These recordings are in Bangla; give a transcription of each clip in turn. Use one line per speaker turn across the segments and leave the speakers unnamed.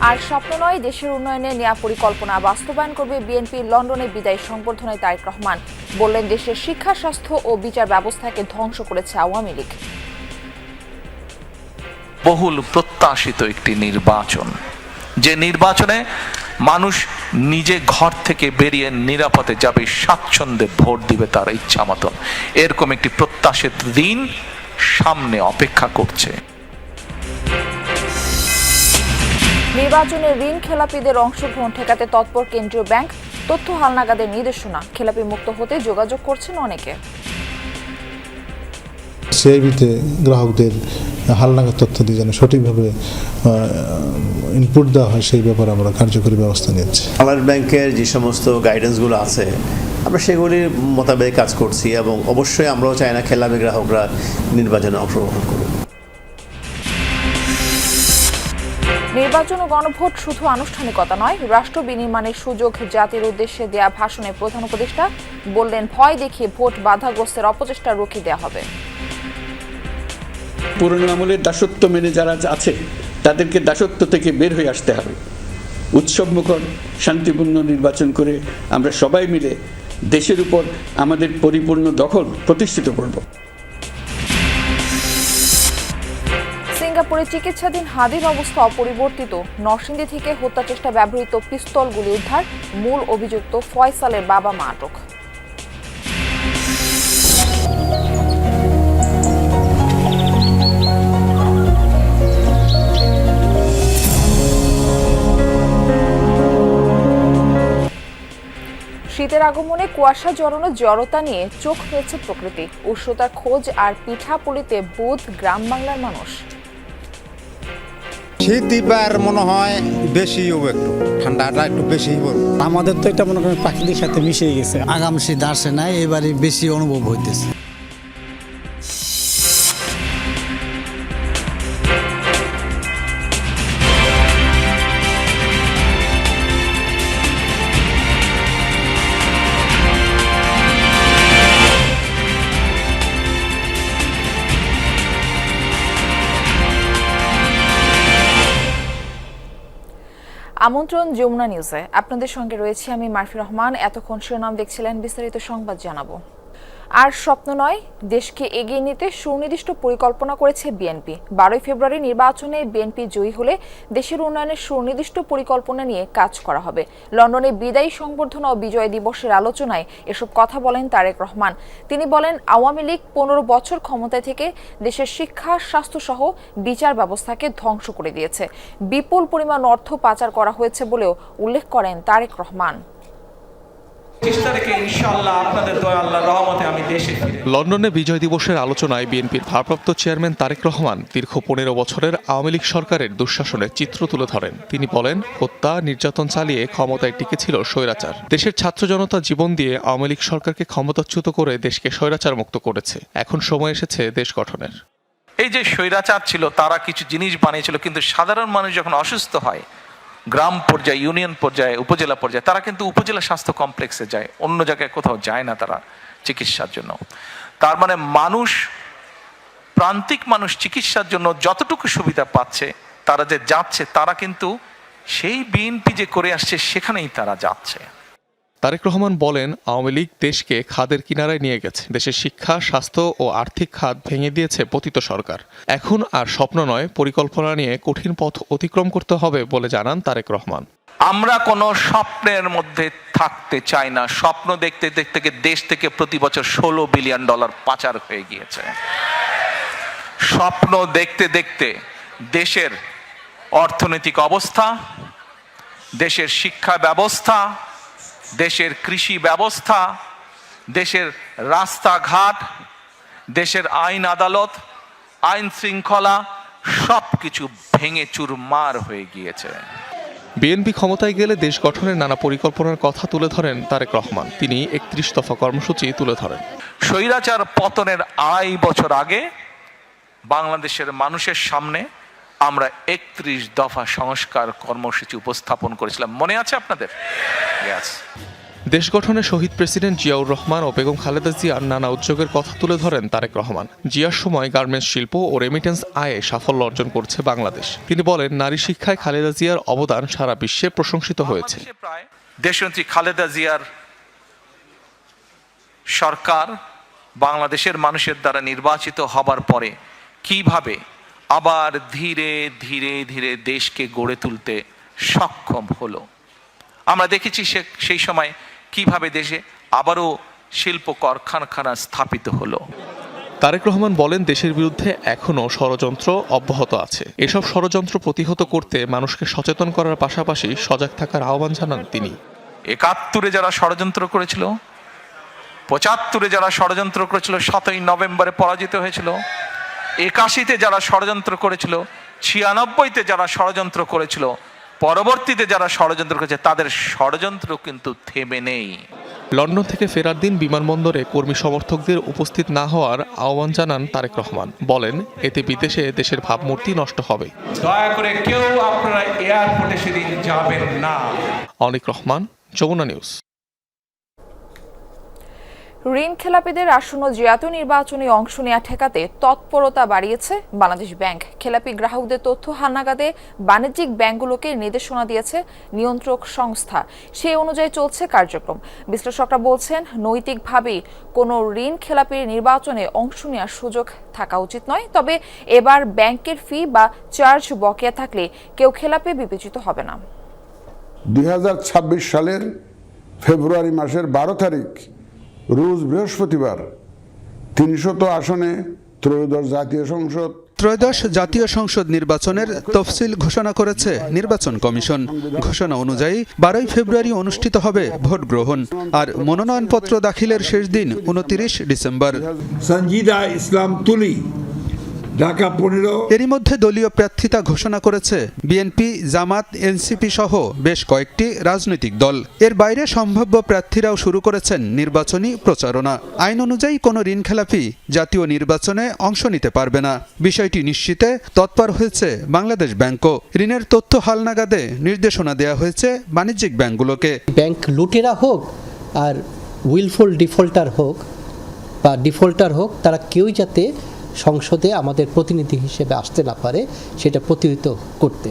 আর স্বপ্ন নয়, দেশের উন্নয়নে নেয়া পরিকল্পনা বাস্তবায়ন করবে বিএনপি। লন্ডনে বিদায়ী সংবর্ধনায় তারেক রহমান বললেন, দেশের শিক্ষা, স্বাস্থ্য ও বিচার ব্যবস্থাকে ধ্বংস করেছে আওয়ামী লীগ।
বহুল প্রত্যাশিত একটি নির্বাচন, যে নির্বাচনে মানুষ নিজে ঘর থেকে বেরিয়ে নিরাপদে যাবে, স্বাচ্ছন্দ্যে ভোট দিবে তার ইচ্ছা মতন, এরকম একটি প্রত্যাশিত দিন সামনে অপেক্ষা করছে।
নির্বাচনে ঋণ খেলাপিদের অংশগ্রহণ ঠেকাতে তৎপর কেন্দ্রীয় ব্যাংক। তথ্য হালনাগাদের নির্দেশনা, খেলাপি মুক্ত হতে যোগাযোগ করছেন অনেকে।
সিআইবিতে গ্রাহকদের হালনাগাদ তথ্য দিয়ে যেন সঠিকভাবে ইনপুট দেওয়া হয়, সেই ব্যাপারে আমরা কার্যকরী ব্যবস্থা নিচ্ছি।
বাংলাদেশ ব্যাংকের যে সমস্ত গাইডেন্সগুলো আছে আমরা সেগুলির মোতাবেক কাজ করছি এবং অবশ্যই আমরাও চাই না খেলাপি গ্রাহকরা নির্বাচনে অংশগ্রহণ করুন।
নির্বাচন ও গণভোট শুধু আনুষ্ঠানিকতা নয়, রাষ্ট্র বিনির্মাণের সুযোগ। জাতির উদ্দেশ্যে দেয়া ভাষণে প্রধান উপদেষ্টা বললেন, ভয় দেখিয়ে ভোট বাধাগ্রস্তের অপচেষ্টা রুখে দেওয়া হবে।
পুরনো আমলের দাসত্ব মেনে যারা আছে তাদেরকে দাসত্ব থেকে বের হয়ে আসতে হবে। উৎসবমুখর শান্তিপূর্ণ নির্বাচন করে আমরা সবাই মিলে দেশের উপর আমাদের পরিপূর্ণ দখল প্রতিষ্ঠিত করব।
সিঙ্গাপুরে চিকিৎসাধীন হাদির অবস্থা অপরিবর্তিত। নরসিংদী থেকে হত্যা চেষ্টা ব্যবহৃত পিস্তলগুলি উদ্ধার। মূল অভিযুক্ত ফয়সালের বাবা মা আটক। শীতের আগমনে কুয়াশা জড়ানো জড়তা নিয়ে চোখ মেলছে প্রকৃতি। উষ্ণতার খোঁজ আর পিঠাপুলিতে বুধ গ্রাম বাংলার মানুষ।
শীত এবার মনে হয় বেশি হবে, একটু ঠান্ডাটা একটু বেশি হবে।
আমাদের তো এটা মনে করেন প্রাকৃতিক সাথে মিশে গেছে।
আগাম শীত আসে নাই, এবারে বেশি অনুভব হইতেছে।
আমন্ত্রণ যমুনা নিউজে, আপনাদের সঙ্গে রয়েছে আমি মারফি রহমান। এতক্ষণ শিরোনাম দেখছিলেন, বিস্তারিত সংবাদ জানাবো। আর স্বপ্ন নয়, দেশকে এগিয়ে নিতে সুনির্দিষ্ট পরিকল্পনা করেছে বিএনপি। 12 ফেব্রুয়ারি নির্বাচনে বিএনপি জয়ী হলে দেশের উন্নয়নের সুনির্দিষ্ট পরিকল্পনা নিয়ে কাজ করা হবে। লন্ডনে বিদায়ী সংবর্ধনা ও বিজয় দিবসের আলোচনায় এসব কথা বলেন তারেক রহমান। তিনি বলেন, আওয়ামী লীগ 15 বছর ক্ষমতায় থেকে দেশের শিক্ষা, স্বাস্থ্য সহ বিচার ব্যবস্থাকে ধ্বংস করে দিয়েছে। বিপুল পরিমাণ অর্থ পাচার করা হয়েছে বলেও উল্লেখ করেন তারেক রহমান।
লন্ডনে বিজয় দিবসের আলোচনায় বিএনপির ভারপ্রাপ্ত চেয়ারম্যান তারেক রহমান দীর্ঘ 15 বছরের আওয়ামী লীগ সরকারের দুঃশাসনের চিত্র তুলে ধরেন। তিনি বলেন, হত্যা, নির্যাতন চালিয়ে ক্ষমতায় টিকেছিল স্বৈরাচার। দেশের ছাত্র জনতা জীবন দিয়ে আওয়ামী লীগ সরকারকে ক্ষমতাচ্যুত করে দেশকে স্বৈরাচার মুক্ত করেছে। এখন সময় এসেছে দেশ গঠনের।
এই যে স্বৈরাচার ছিল, তারা কিছু জিনিস বানিয়েছিল, কিন্তু সাধারণ মানুষ যখন অসুস্থ হয়, গ্রাম পর্যায়ে, ইউনিয়ন পর্যায়ে, উপজেলা পর্যায়ে, তারা কিন্তু উপজেলা স্বাস্থ্য কমপ্লেক্সে যায়, অন্য জায়গায় কোথাও যায় না তারা চিকিৎসার জন্য। তার মানে মানুষ, প্রান্তিক মানুষ চিকিৎসার জন্য যতটুকু সুবিধা পাচ্ছে, তারা যে যাচ্ছে, তারা কিন্তু সেই বিএনপি যে করে আসছে সেখানেই তারা যাচ্ছে।
তারেক রহমান বলেন, আওয়ামী লীগ দেশকে খাদের কিনারায় নিয়ে গেছে। দেশের শিক্ষা, স্বাস্থ্য ও আর্থিক খাত ভেঙে দিয়েছে পতিত সরকার। এখন আর স্বপ্ন নয়, পরিকল্পনা নিয়ে কঠিন পথ অতিক্রম করতে হবে বলে জানান তারেক রহমান।
আমরা কোনো স্বপ্নের মধ্যে থাকতে চাই না। স্বপ্ন দেখতে দেখতে দেশ থেকে প্রতি বছর $16 বিলিয়ন পাচার হয়ে গিয়েছে। স্বপ্ন দেখতে দেখতে দেশের অর্থনৈতিক অবস্থা, দেশের শিক্ষা ব্যবস্থা, দেশের কৃষি ব্যবস্থা, দেশের রাস্তাঘাট, দেশের আইন আদালত, আইন শৃঙ্খলা সবকিছু ভেঙে চুরমার হয়ে গিয়েছে।
বিএনপি ক্ষমতায় গেলে দেশ গঠনের নানা পরিকল্পনার কথা তুলে ধরেন তারেক রহমান। তিনি 31 দফা কর্মসূচি তুলে ধরেন।
স্বৈরাচার পতনের 2.5 বছর আগে বাংলাদেশের মানুষের সামনে আমরা 31 দফা সংস্কার কর্মসূচি উপস্থাপন করেছিলাম, মনে আছে আপনাদের?
দেশ গঠনে শহীদ প্রেসিডেন্ট জিয়াউর রহমান ও বেগম খালেদা জিয়ার নানা উদ্যোগের কথা তুলে ধরেন তারেক রহমান। জিয়ার সময় গার্মেন্টস শিল্প ও রেমিটেন্স আয়ে সাফল্য অর্জন করছে বাংলাদেশ। তিনি বলেন, নারী শিক্ষায় খালেদা জিয়ার অবদান সারা বিশ্বে প্রশংসিত হয়েছে।
দেশনেত্রী খালেদা জিয়ার সরকার বাংলাদেশের মানুষের দ্বারা নির্বাচিত হবার পরে কিভাবে আবার ধীরে ধীরে ধীরে দেশকে গড়ে তুলতে সক্ষম হলো। আমরা দেখেছি সেই সময় কিভাবে দেশে আবারও শিল্প কারখানা স্থাপিত হলো।
তারেক রহমান বলেন, দেশের বিরুদ্ধে এখনও ষড়যন্ত্র অব্যাহত আছে। এসব ষড়যন্ত্র প্রতিহত করতে মানুষকে সচেতন করার পাশাপাশি সজাগ থাকার আহ্বান জানান তিনি।
৭১-এ যারা ষড়যন্ত্র করেছিল, ৭৫-এ যারা ষড়যন্ত্র করেছিল, ৭ই নভেম্বরে পরাজিত হয়েছিল, ৮১-তে যারা ষড়যন্ত্র করেছিল, ৯৬-তে যারা ষড়যন্ত্র করেছিল, পরবর্তীতে যারা ষড়যন্ত্র করেছে, তাদের ষড়যন্ত্র কিন্তু থেমে নেই।
লন্ডন থেকে ফেরার দিন বিমানবন্দরে কর্মী সমর্থকদের উপস্থিত না হওয়ার আহ্বান জানান তারেক রহমান। বলেন, এতে বিদেশে দেশের ভাবমূর্তি নষ্ট হবে।
দয়া করে কেউ আপনারা এয়ারপোর্টে সেদিন যাবেন না।
অনিক রহমান, যমুনা নিউজ।
ঋণ খেলাপিদের আসন্ন জাতীয় নির্বাচনে অংশ নেওয়া ঠেকাতে তৎপরতা বাড়িয়েছে বাংলাদেশ ব্যাংক। খেলাপি গ্রাহকদের তথ্য হালনাগাদে বাণিজ্যিক ব্যাংকগুলোকে নির্দেশনা দিয়েছে নিয়ন্ত্রক সংস্থা। সেই অনুযায়ী চলছে কার্যক্রম। বিশ্লেষকরা বলছেন, নৈতিকভাবেই কোনো ঋণ খেলাপির নির্বাচনে অংশ নেওয়ার সুযোগ থাকা উচিত নয়। তবে এবার ব্যাংকের ফি বা চার্জ বকেয়া থাকলে কেউ খেলাপি বিবেচিত হবে না।
2026 সালের ফেব্রুয়ারি মাসের 12 তারিখ রোজ বৃহস্পতিবার ৩০০ আসনে ত্রয়োদশ জাতীয় সংসদ নির্বাচনের তফসিল ঘোষণা করেছে নির্বাচন কমিশন। ঘোষণা অনুযায়ী 12 ফেব্রুয়ারি অনুষ্ঠিত হবে ভোট গ্রহণ, আর মনোনয়নপত্র দাখিলের শেষ দিন 29 ডিসেম্বর।
সঞ্জিদা ইসলাম তুলি, ঢাকা 15।
এরই মধ্যে দলীয় প্রার্থিতা ঘোষণা করেছে বিএনপি, জামাত, এনসিপি সহ বেশ কয়েকটি রাজনৈতিক দল। এর বাইরে সম্ভাব্য প্রার্থীরাও শুরু করেছেন নির্বাচনী প্রচারণা। আইন অনুযায়ী কোনো ঋণখেলাপি জাতীয় নির্বাচনে অংশ নিতে পারবে না। বিষয়টি নিশ্চিতে তৎপর হয়েছে বাংলাদেশ ব্যাংকও। ঋণের তথ্য হালনাগাদে নির্দেশনা দেওয়া হয়েছে বাণিজ্যিক ব্যাংকগুলোকে।
ব্যাংক লুটেরা হোক আর উইলফুল ডিফল্টার হোক বা ডিফল্টার হোক, তারা কেউ যাতে সংসদে আমাদের প্রতিনিধি হিসেবে আসতে না পারে, সেটা প্রতিহত করতে।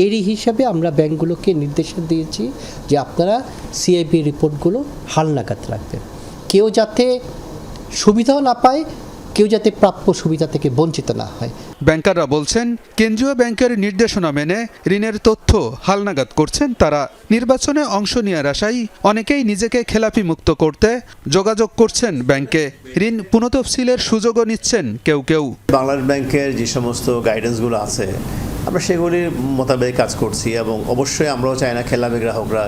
এরই হিসাবে আমরা ব্যাংকগুলোকে নির্দেশ দিয়েছি যে আপনারা সিআইবি রিপোর্টগুলো হালনাগাদ রাখবেন। কেউ যাতে সুবিধাও না পায়, কেউ যাতে প্রাপ্য সুবিধা থেকে বঞ্চিত না হয়।
ব্যাংকাররা বলছেন, কেন্দ্রীয় ব্যাংকের নির্দেশনা মেনে ঋণের তথ্য হালনাগাদ করছেন তারা। নির্বাচনে অংশ নেওয়ার আশায় অনেকেই নিজেকে খেলাপি মুক্ত করতে যোগাযোগ করছেন ব্যাংকে। ঋণ পুনঃতফসিলের সুযোগও নিচ্ছেন কেউ কেউ।
বাংলাদেশ ব্যাংকের যে সমস্ত গাইডেন্সগুলো আছে, আমরা সেগুলির মোতাবেক কাজ করছি, এবং অবশ্যই আমরাও চাই না খেলাপি গ্রাহকরা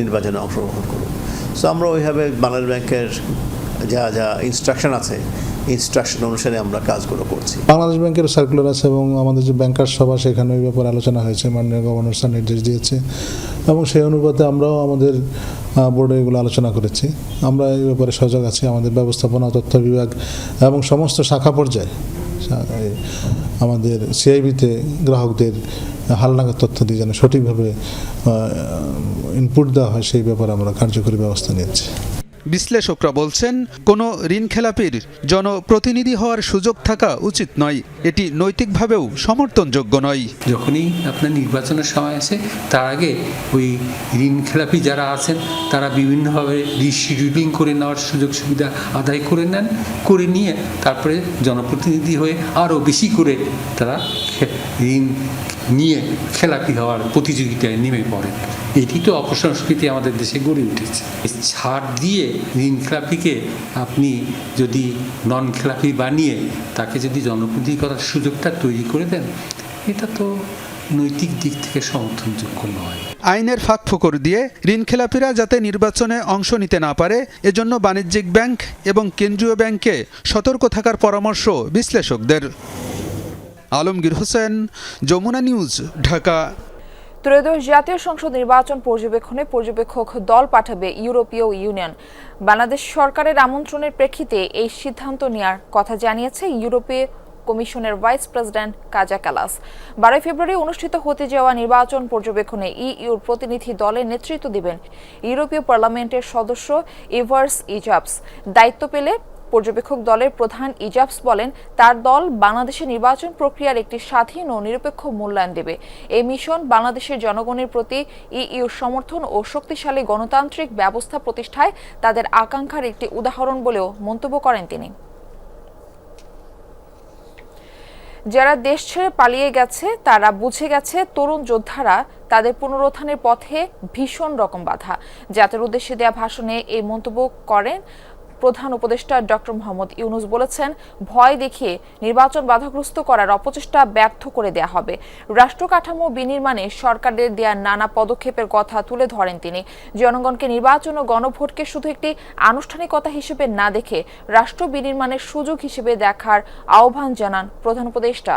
নির্বাচনে অংশগ্রহণ করুক। সো আমরা ওইভাবে বাংলাদেশ ব্যাংকের যা যা ইনস্ট্রাকশন আছে, ইনস্ট্রাকশন অনুসারে আমরা কাজগুলো করছি।
বাংলাদেশ ব্যাংকের সার্কুলার আছে এবং আমাদের যে ব্যাংকার সভা, সেখানে ওই ব্যাপারে আলোচনা হয়েছে। মাননীয় গভর্নর স্যার নির্দেশ দিয়েছে এবং সেই অনুপাতে আমরাও আমাদের বোর্ডে এগুলো আলোচনা করেছি। আমরা এই ব্যাপারে সজাগ আছি। আমাদের ব্যবস্থাপনা তথ্য বিভাগ এবং সমস্ত শাখা পর্যায়ে আমাদের সিআইবিতে গ্রাহকদের হালনাগাদ তথ্য দিয়ে যেন সঠিকভাবে ইনপুট দেওয়া হয়, সেই ব্যাপারে আমরা কার্যকরী ব্যবস্থা নিচ্ছি।
বিশ্লেষকরা বলছেন, কোনো ঋণখেলাপির জনপ্রতিনিধি হওয়ার সুযোগ থাকা উচিত নয়। এটি নৈতিকভাবেও সমর্থনযোগ্য নয়।
যখনই আপনার নির্বাচনের সময় আসে, তার আগে ওই ঋণখেলাপি যারা আছেন তারা বিভিন্নভাবে রিশিডিউলিং করে নেওয়ার সুযোগ সুবিধা আদায় করে নেন, করে নিয়ে তারপরে জনপ্রতিনিধি হয়ে আরও বেশি করে তারা ঋণ নিয়ে খেলাপি হওয়ার প্রতিযোগিতায় নেমে পড়েন। এটি তো অপসংস্কৃতি আমাদের দেশে গড়ে উঠেছে। ছাড় দিয়ে ঋণ খেলাপিকে আপনি যদি নন খেলাপি বানিয়ে তাকে যদি জনপ্রতিনিধি করার সুযোগটা তৈরি করে দেন, এটা তো নৈতিক দিক থেকে সমর্থনযোগ্য নয়।
আইনের ফাঁকফোকর দিয়ে ঋণখেলাপিরা যাতে নির্বাচনে অংশ নিতে না পারে, এজন্য বাণিজ্যিক ব্যাংক এবং কেন্দ্রীয় ব্যাংকে সতর্ক থাকার পরামর্শ বিশ্লেষকদের। আলমগীর হোসেন, যমুনা নিউজ, ঢাকা।
ত্রয়োদশ জাতীয় সংসদ নির্বাচন পর্যবেক্ষণে পর্যবেক্ষক দল পাঠাবে ইউরোপীয় ইউনিয়ন। বাংলাদেশ সরকারের আমন্ত্রণের প্রেক্ষিতে এই সিদ্ধান্ত নেওয়ার কথা জানিয়েছে ইউরোপীয় কমিশনের ভাইস প্রেসিডেন্ট কাজা কালাস। 12 ফেব্রুয়ারি অনুষ্ঠিত হতে যাওয়া নির্বাচন পর্যবেক্ষণে ইইউর প্রতিনিধি দলের নেতৃত্ব দিবেন ইউরোপীয় পার্লামেন্টের সদস্য ইভার্স ইজাবস। দায়িত্ব পেলে পর্যবেক্ষক দলের প্রধান ইজাবস বলেন, তার দল বাংলাদেশের নির্বাচন প্রক্রিয়ার একটি স্বাধীন ও নিরপেক্ষ মূল্যায়ন দেবে। এই মিশন বাংলাদেশের জনগণের প্রতি ইইউর সমর্থন ও শক্তিশালী গণতান্ত্রিক ব্যবস্থা প্রতিষ্ঠায় তাদের আকাঙ্ক্ষার একটি উদাহরণ বলেও মন্তব্য করেন তিনি। যারা দেশ ছেড়ে পালিয়ে গেছে তারা বুঝে গেছে তরুণ যোদ্ধারা তাদের পুনরুত্থানের পথে ভীষণ রকম বাধা। জাতির উদ্দেশ্যে দেয়া ভাষণে এই মন্তব্য করেন প্রধান উপদেষ্টা ডক্টর মোহাম্মদ ইউনূস। বলেছেন, ভয় দেখিয়ে নির্বাচন বাধাগ্রস্ত করার অপচেষ্টা ব্যর্থ করে দেয়া হবে। রাষ্ট্র কাঠামো বিনির্মাণে সরকারের দেয়া নানা পদক্ষেপের কথা তুলে ধরেন তিনি। জনগণকে নির্বাচন ও গণভোটকে শুধু একটি আনুষ্ঠানিকতা হিসেবে না দেখে রাষ্ট্র বিনির্মাণের সুযোগ হিসেবে দেখার আহ্বান জানান প্রধান উপদেষ্টা।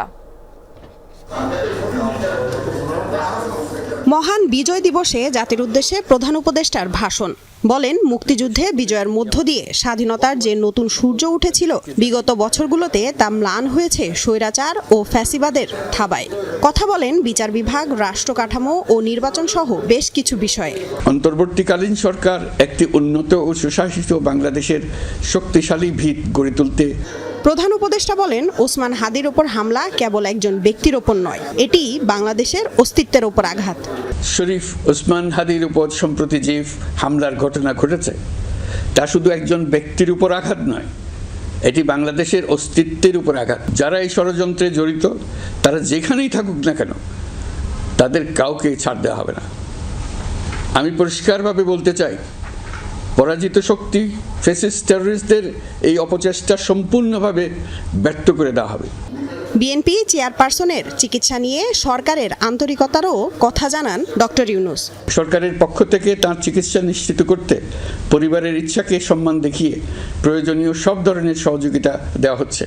মহান বিজয় দিবসে জাতির উদ্দেশ্যে প্রধান উপদেষ্টার ভাষণ। বলেন, মুক্তিযুদ্ধে বিজয়ের মধ্য দিয়ে স্বাধীনতার যে নতুন সূর্য উঠেছিল, বিগত বছরগুলোতে তা ম্লান হয়েছে স্বৈরাচার ও ফ্যাসিবাদের থাবায়। কথা বলেন বিচার বিভাগ, রাষ্ট্র কাঠামো ও নির্বাচন সহ বেশ কিছু বিষয়ে।
অন্তর্বর্তীকালীন সরকার একটি উন্নত ও সুশাসিত বাংলাদেশের শক্তিশালী ভিত গড়ে তুলতে।
প্রধান উপদেষ্টা বলেন, ওসমান হাদির ওপর হামলা কেবল একজন ব্যক্তির ওপর নয়, এটি বাংলাদেশের অস্তিত্বের ওপর আঘাত।
শরীফ ওসমান হাদির উপর সম্প্রতি যে হামলার ঘটনা ঘটেছে তা শুধু একজন ব্যক্তির উপর আঘাত নয়, এটি বাংলাদেশের অস্তিত্বের উপর আঘাত। যারা এই ষড়যন্ত্রে জড়িত তারা যেখানেই থাকুক না কেন, তাদের কাউকে ছাড় দেওয়া হবে না। আমি পরিষ্কারভাবে বলতে চাই, পরাজিত শক্তি ফ্যাসিস্ট টেররিস্টদের এই অপচেষ্টা সম্পূর্ণভাবে ব্যর্থ করে দেওয়া হবে।
বিএনপি চেয়ারপারসনের চিকিৎসা নিয়ে সরকারের আন্তরিকতারও কথা জানান ডক্টর ইউনূস।
সরকারের পক্ষ থেকে তার চিকিৎসা নিশ্চিত করতে পরিবারের ইচ্ছাকে সম্মান দেখিয়ে প্রয়োজনীয় সব ধরনের সহযোগিতা দেওয়া হচ্ছে।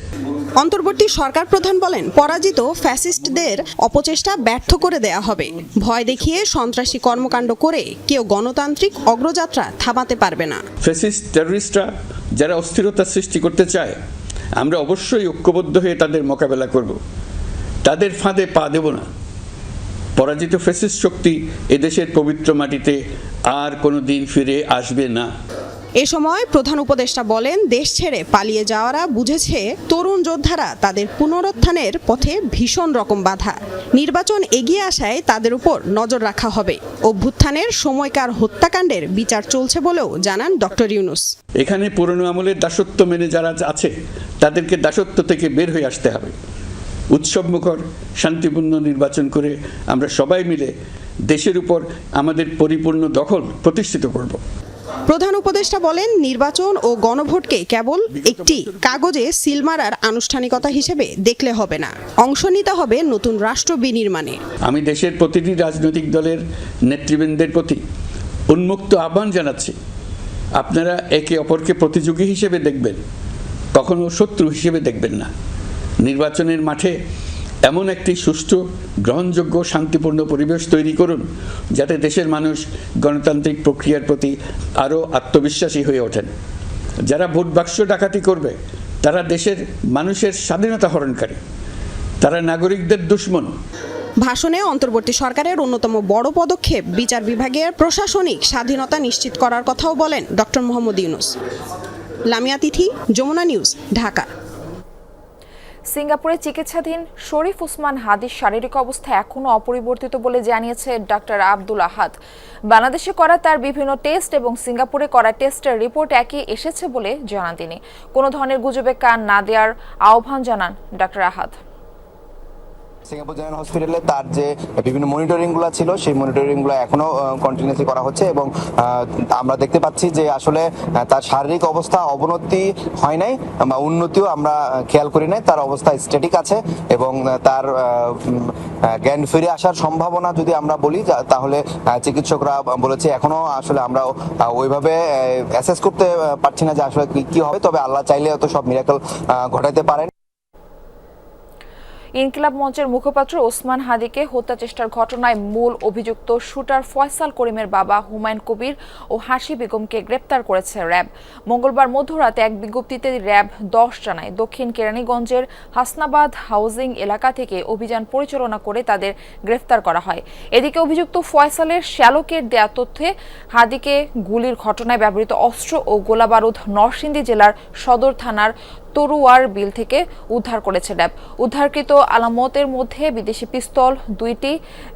অন্তর্বর্তী সরকার প্রধান বলেন, পরাজিত ফ্যাসিস্টদের অপচেষ্টা ব্যর্থ করে দেয়া হবে। ভয় দেখিয়ে সন্ত্রাসী কর্মকাণ্ড করে কেউ গণতান্ত্রিক অগ্রযাত্রা থামাতে পারবে না।
ফ্যাসিস্ট টেররিস্টরা যারা অস্থিরতা সৃষ্টি করতে চায়, আমরা অবশ্যই ঐক্যবদ্ধ হয়ে তাদের মোকাবেলা করব। তাদের ফাঁদে পা দেব না। পরাজিত ফ্যাসিস্ট শক্তি এদেশের পবিত্র মাটিতে আর কোনো দিন ফিরে আসবে না।
এ সময় প্রধান উপদেষ্টা বলেন, দেশ ছেড়ে পালিয়ে যাওয়ারা বুঝেছে তরুণ যোদ্ধারা তাদের পুনরুত্থানের পথে ভীষণ রকম বাধা। নির্বাচন এগিয়ে আসায় তাদের উপর নজর রাখা হবে। অভ্যুত্থানের সময়কার হত্যাকাণ্ডের বিচার চলছে বলেও জানান ডক্টর ইউনূস।
এখানে পুরনো আমলের দাসত্ব মেনে যারা আছে তাদেরকে দাসত্ব থেকে বের হয়ে আসতে হবে। উৎসবমুখর শান্তিপূর্ণ নির্বাচন করে আমরা সবাই মিলে দেশের উপর আমাদের পরিপূর্ণ দখল প্রতিষ্ঠিত করব।
প্রধান উপদেষ্টা বলেন, নির্বাচন ও গণভোটকে কেবল একটি কাগজে সিল মারার আনুষ্ঠানিকতা হিসেবে দেখলে হবে না, অংশ নিতে হবে নতুন রাষ্ট্র বিনির্মাণে।
আমি দেশের প্রতিটি রাজনৈতিক দলের নেতৃবৃন্দের প্রতি উন্মুক্ত আহ্বান জানাচ্ছি, আপনারা একে অপরকে প্রতিযোগী হিসেবে দেখবেন, কখনো শত্রু হিসেবে দেখবেন না। নির্বাচনের মাঠে এমন একটি সুষ্ঠু, গ্রহণযোগ্য, শান্তিপূর্ণ পরিবেশ তৈরি করুন যাতে দেশের মানুষ গণতান্ত্রিক প্রক্রিয়ার প্রতি আরও আত্মবিশ্বাসী হয়ে ওঠেন। যারা ভোট বাক্স ডাকাতি করবে তারা দেশের মানুষের স্বাধীনতা হরণকারী, তারা নাগরিকদের দুশমন।
ভাষণে অন্তর্বর্তী সরকারের অন্যতম বড় পদক্ষেপ বিচার বিভাগের প্রশাসনিক স্বাধীনতা নিশ্চিত করার কথাও বলেন ডক্টর মোহাম্মদ ইউনূস। লামিয়া তিথি, যমুনা নিউজ, ঢাকা।
সিঙ্গাপুরে চিকিৎসাধীন শরীফ ওসমান হাদির শারীরিক অবস্থা এখনও অপরিবর্তিত বলে জানিয়েছে ডাক্তার আব্দুল আহাদ। বাংলাদেশে করা তার বিভিন্ন টেস্ট এবং সিঙ্গাপুরে করা টেস্টের রিপোর্ট একই এসেছে বলে জানান তিনি। কোনো ধরনের গুজবে কান না দেওয়ার আহ্বান জানান ডাক্তার আহাদ।
সিঙ্গাপুর জেনারেল হসপিটালে তার যে বিভিন্ন মনিটরিংগুলো ছিল সেই মনিটরিংগুলো এখনো কন্টিনিউসলি করা হচ্ছে এবং আমরা দেখতে পাচ্ছি যে আসলে তার শারীরিক অবস্থা অবনতি হয় নাই বা উন্নতিও আমরা খেয়াল করি নাই। তার অবস্থা স্ট্যাটিক আছে এবং তার জ্ঞান ফিরে আসার সম্ভাবনা যদি আমরা বলি তাহলে চিকিৎসকরা বলেছে এখনো আসলে আমরা ওইভাবে অ্যাসেস করতে পারছি না যে আসলে কি হবে, তবে আল্লাহ চাইলে তো সব মিরাকল ঘটাইতে পারেন।
ইনকিলাব মঞ্চের মুখপাত্র ওসমান হাদিকে হত্যা চেষ্টার ঘটনায় মূল অভিযুক্ত শুটার ফয়সাল করিমের বাবা হুমায়ুন কবির ও হাসি বেগমকে গ্রেপ্তার করেছে র্যাব। মঙ্গলবার মধ্যরাতে এক বিজ্ঞপ্তিতে র্যাব 10 জানায় দক্ষিণ কেরানীগঞ্জের হাসনাবাদ হাউজিং এলাকা থেকে অভিযান পরিচালনা করে তাদের গ্রেফতার করা হয়। এদিকে অভিযুক্ত ফয়সালের শ্যালকের দেয়া তথ্যে হাদিকে গুলির ঘটনায় ব্যবহৃত অস্ত্র ও গোলাবারুদ নরসিংদী জেলার সদর থানার তরুয়ার বিল থেকে উদ্ধার করেছে র্যাব। উদ্ধারকৃত আলামতের মধ্যে বিদেশি পিস্তল 2টি,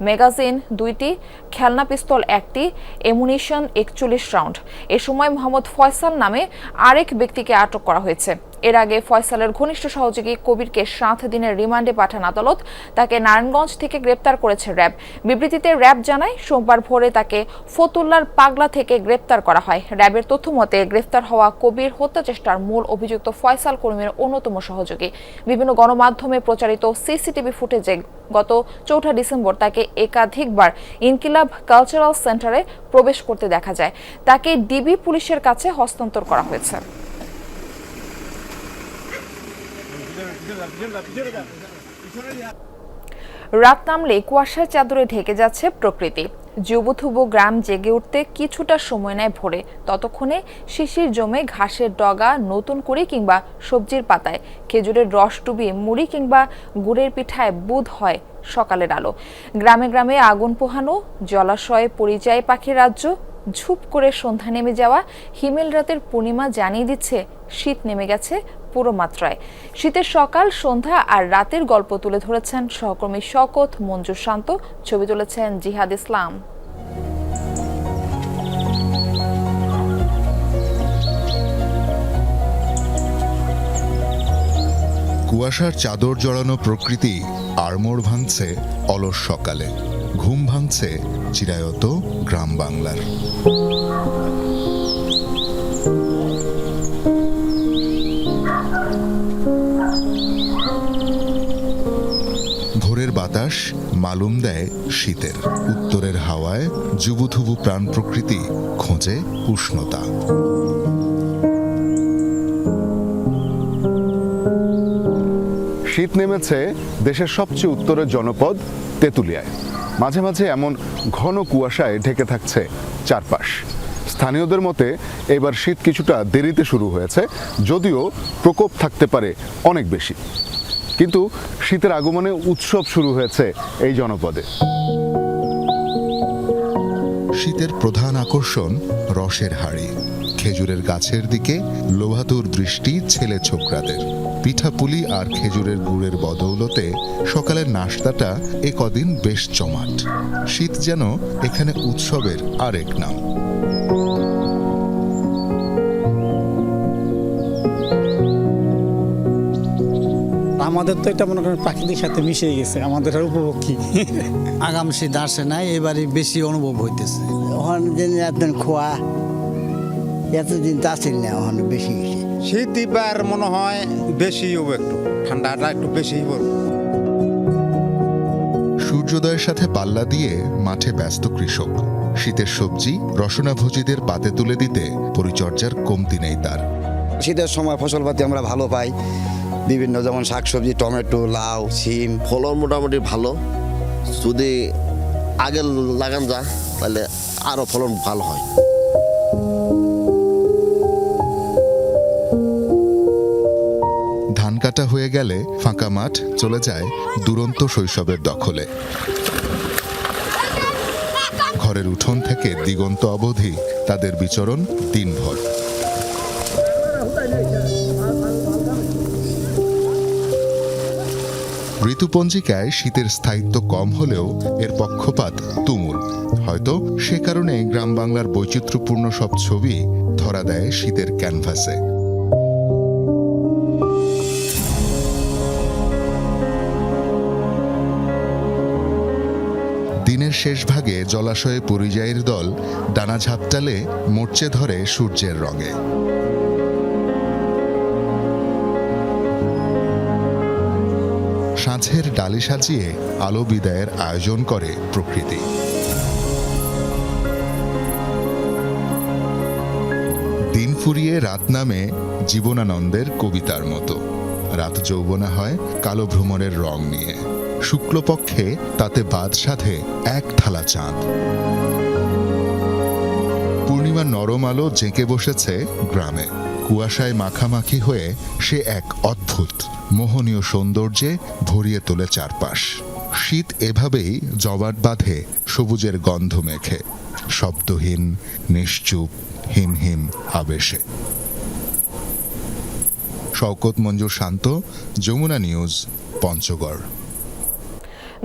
ম্যাগাজিন 2টি, খেলনা পিস্তল 1টি, এমুনিশন 41 রাউন্ড। এ সময় মোহাম্মদ ফয়সাল নামে আরেক ব্যক্তিকে আটক করা হয়েছে। এর আগে ফয়সালের ঘনিষ্ঠ সহযোগী কবিরকে 7 দিনের রিমান্ডে পাঠান আদালত। তাকে নারায়ণগঞ্জ থেকে গ্রেপ্তার করেছে র্যাব। বিবৃতিতে র্যাব জানায় সোমবার ভোরে তাকে ফতুল্লার পাগলা থেকে গ্রেপ্তার করা হয়। র্যাবের তথ্যমতে গ্রেপ্তার হওয়া কবির হত্যা চেষ্টার মূল অভিযুক্ত ফয়সাল করিমের অন্যতম সহযোগী। বিভিন্ন গণমাধ্যমে প্রচারিত সিসিটিভি ফুটেজে গত 4 ডিসেম্বর তাকে একাধিকবার ইনকিলাব কালচারাল সেন্টারে প্রবেশ করতে দেখা যায়। তাকে ডিবি পুলিশের কাছে হস্তান্তর করা হয়েছে। রাত নামলে কুয়াশার চাদরে ঢেকে যাচ্ছে প্রকৃতি। জুবুথুবু গ্রাম জেগে উঠতে কিছুটা সময় নেয় ভোরে। ততক্ষণে শিশির জমে ঘাসের ডগা নতুন কুড়ি কিংবা সবজির পাতায়, খেজুরের রস ডুবিয়ে মুড়ি কিংবা গুড়ের পিঠায় বুধ হয় সকালের আলো। গ্রামে গ্রামে আগুন পোহানো, জলাশয়ে পরিযায়ী পাখির রাজ্য, ঝুপ করে সন্ধ্যা নেমে যাওয়া হিমেল রাতের পূর্ণিমা জানিয়ে দিচ্ছে শীত নেমে গেছে পুরো মাত্রায়। শীতের সকাল, সন্ধ্যা আর রাতের গল্প তুলে ধরেছেন সহকর্মী শওকত, মঞ্জু শান্ত, ছবি তুলেছেন জিহাদ ইসলাম।
কুয়াশার চাদর জড়ানো প্রকৃতি আড়মোড় ভাঙছে অলস সকালে, ঘুম ভাঙছে চিরায়ত গ্রাম বাংলার। ভোরের বাতাস মালুম দেয় শীতের, উত্তরের হাওয়ায় জুবুথুবু প্রাণ প্রকৃতি খোঁজে উষ্ণতা।
শীত নেমেছে দেশের সবচেয়ে উত্তরের জনপদ তেঁতুলিয়ায়। মাঝে মাঝে এমন ঘন কুয়াশায় ঢেকে থাকছে চারপাশ। স্থানীয়দের মতে এবার শীত কিছুটা দেরিতে শুরু হয়েছে, যদিও প্রকোপ থাকতে পারে অনেক বেশি। কিন্তু শীতের আগমনে উৎসব শুরু হয়েছে এই জনপদে।
শীতের প্রধান আকর্ষণ রসের হাড়ি, খেজুরের গাছের দিকে লোভাতুর দৃষ্টি ছেলে ছোকরাদের। পিঠাপুলি আর খেজুরের গুড়ের বদৌলতে সকালের নাশতাটা এ কদিন বেশ জমাট। শীত যেন এখানে উৎসবের আরেক নাম।
আমাদের তো এটা মনে করেন প্রাকৃতিক সাথে মিশে গেছে, আমাদের আর উপভোগ কি।
আগাম শীত আসে নাই, এবারে বেশি অনুভব হইতেছে।
ওখানে খোয়া এতদিন তো আসেন না, ওখানে বেশি শীত এবার মনে হয় বেশি হবে, একটু ঠান্ডাটা একটু বেশি হবে।
সূর্যোদয়ের সাথে পাল্লা দিয়ে মাঠে ব্যস্ত কৃষক। শীতের সবজি রসনাভোজীদের পাতে তুলে দিতে পরিচর্যার কমতি নেই তার।
শীতের সময় ফসলপাতি আমরা ভালো পাই, বিভিন্ন যেমন শাকসবজি, টমেটো, লাউ, সিম।
ফলন মোটামুটি ভালো, যদি আগে লাগান যায় তাহলে আরো ফলন ভালো হয়।
ধান কাটা হয়ে গেলে ফাঁকা মাঠ চলে যায় দুরন্ত শৈশবের দখলে। ঘরের উঠোন থেকে দিগন্ত অবধি তাদের বিচরণ দিনভর। ঋতুপঞ্জিকায় শীতের স্থায়িত্ব কম হলেও এর পক্ষপাত তুমুল। হয়তো সে কারণে গ্রাম বাংলার বৈচিত্র্যপূর্ণ সব ছবি ধরা দেয় শীতের ক্যানভাসে। দিনের শেষ ভাগে জলাশয়ে পরিযায়ীর দল ডানা ঝাপটালে মরচে ধরে সূর্যের রঙে। সাঁঝের ডালি সাজিয়ে আলো বিদায়ের আয়োজন করে প্রকৃতি। দিন ফুরিয়ে রাত নামে জীবনানন্দের কবিতার মতো। রাত যৌবনা হয় কালো ভ্রমরের রং নিয়ে। শুক্লপক্ষে তাতে বাদ সাধে এক থালা চাঁদ। পূর্ণিমার নরম আলো জেঁকে বসেছে গ্রামে। কুয়াশায় মাখামাখি হয়ে সে এক অদ্ভুত মোহনীয় সৌন্দর্যে ভরিয়ে তোলে চারপাশ। শীত এভাবেই জবাট বাঁধে সবুজের গন্ধ মেখে, শব্দহীন, নিশ্চুপ, হিমহিম আবেশে। শওকত মঞ্জুর শান্ত, যমুনা নিউজ, পঞ্চগড়।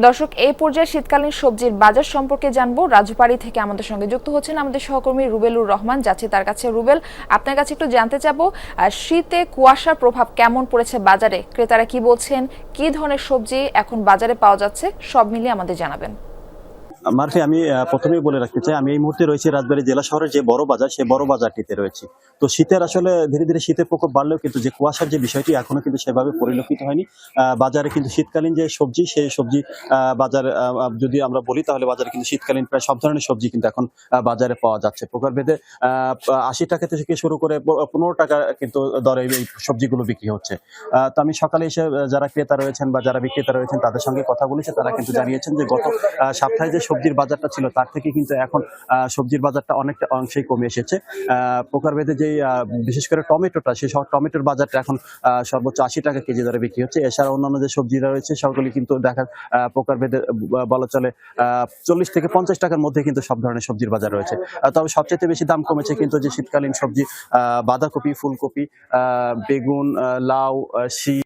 দর্শক, এই পর্যায়ে শীতকালীন সবজির বাজার সম্পর্কে জানবো। রাজবাড়ী থেকে আমাদের সঙ্গে যুক্ত হচ্ছেন আমাদের সহকর্মী রুবেলুর রহমান। যাচ্ছি তার কাছে। রুবেল, আপনার কাছে একটু জানতে চাবো, শীতে কুয়াশার প্রভাব কেমন পড়েছে বাজারে, ক্রেতারা কি বলছেন, কি ধরনের সবজি এখন বাজারে পাওয়া যাচ্ছে, সব মিলিয়ে আমাদের জানাবেন।
মারফি, আমি প্রথমেই বলে রাখতে চাই, আমি এই মুহূর্তে রয়েছি রাজবাড়ী জেলা শহরের যে বড় বাজার, সেই বড় বাজারটিতে রয়েছি। তো শীতের আসলে ধীরে ধীরে শীতের প্রকোপ বাড়লেও কিন্তু যে কুয়াশার যে বিষয়টি এখনো কিন্তু সেভাবে পরিলক্ষিত হয়নি। বাজারে কিন্তু শীতকালীন যে সবজি, সেই সবজি বাজার যদি আমরা বলি তাহলে বাজারে কিন্তু শীতকালীন প্রায় সব ধরনের সবজি কিন্তু এখন বাজারে পাওয়া যাচ্ছে। প্রকারভেদে 80 টাকা থেকে শুরু করে 15 টাকা কিন্তু দরে এই সবজিগুলো বিক্রি হচ্ছে। তো আমি সকালে এসে যারা ক্রেতা রয়েছেন বা যারা বিক্রেতা রয়েছেন তাদের সঙ্গে কথা বলেছি, তারা কিন্তু জানিয়েছেন যে গত সপ্তাহে যে সবজির বাজারটা ছিল তার থেকে কিন্তু এখন সবজির বাজারটা অনেকটা অংশেই কমে এসেছে। প্রকারভেদে যে বিশেষ করে টমেটোটা, সেই টমেটোর বাজারটা এখন সর্বোচ্চ 80 টাকা কেজি দরে বিক্রি হচ্ছে। এছাড়া অন্যান্য যে সবজিরা রয়েছে সেগুলি কিন্তু দেখা প্রকারভেদে বলা চলে 40 থেকে 50 টাকার মধ্যে কিন্তু সব ধরনের সবজির বাজার রয়েছে। তবে সবচেয়ে বেশি দাম কমেছে কিন্তু যে শীতকালীন সবজি, বাঁধাকপি, ফুলকপি, বেগুন, লাউ, শিম,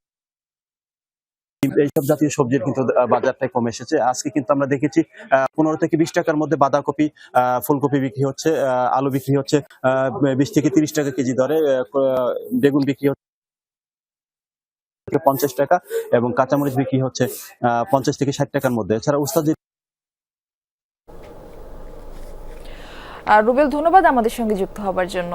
এইসব জাতীয় সবজির কিন্তু বাজারটাই কমে এসেছে। আজকে কিন্তু আমরা দেখেছি 15 থেকে 20 টাকার মধ্যে বাঁধাকপি, ফুলকপি বিক্রি হচ্ছে, আলু বিক্রি হচ্ছে 20 থেকে 30 টাকা কেজি দরে, বেগুন বিক্রি হচ্ছে 50 টাকা এবং কাঁচামরিচ বিক্রি হচ্ছে 50 থেকে 60 টাকার মধ্যে। এছাড়া উস্তাদ
রুবেল, ধন্যবাদ আমাদের সঙ্গে যুক্ত হবার জন্য।